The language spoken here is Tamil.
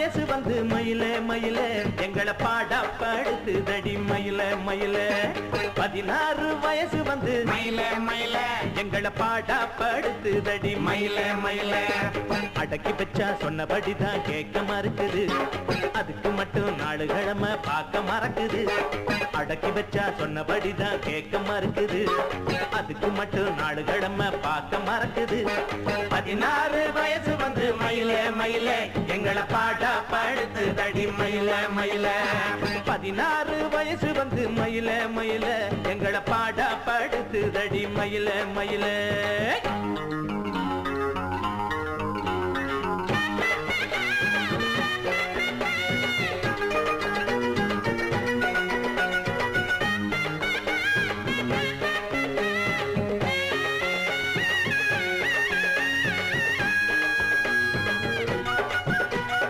வயசு வந்து மயிலே மயிலே எங்களை பாடப்படுத்து தடி மயிலே மயிலே 16 வயசு வந்து மயிலே மயிலே எங்களை பாடப்படுத்து தடி மயிலே மயிலே அடக்கி வச்சா சொன்னபடிதான் கேட்க மறுக்குது அதுக்கு மட்டும் நாலு கிழமை பார்க்க மறக்குது அடக்கி வச்சா சொன்னபடிதான் கேட்க மறுக்குது அதுக்கு மட்டும் நாலு கிழமை பார்க்க மறக்குது 16 வயசு வந்து மயிலே மயிலே எங்களை பாடப்படுத்து தடி மயிலே மயிலே 16 வயசு வந்து மயிலே மயிலே எங்களை பாடப்படுத்து தடி மயிலே மயிலே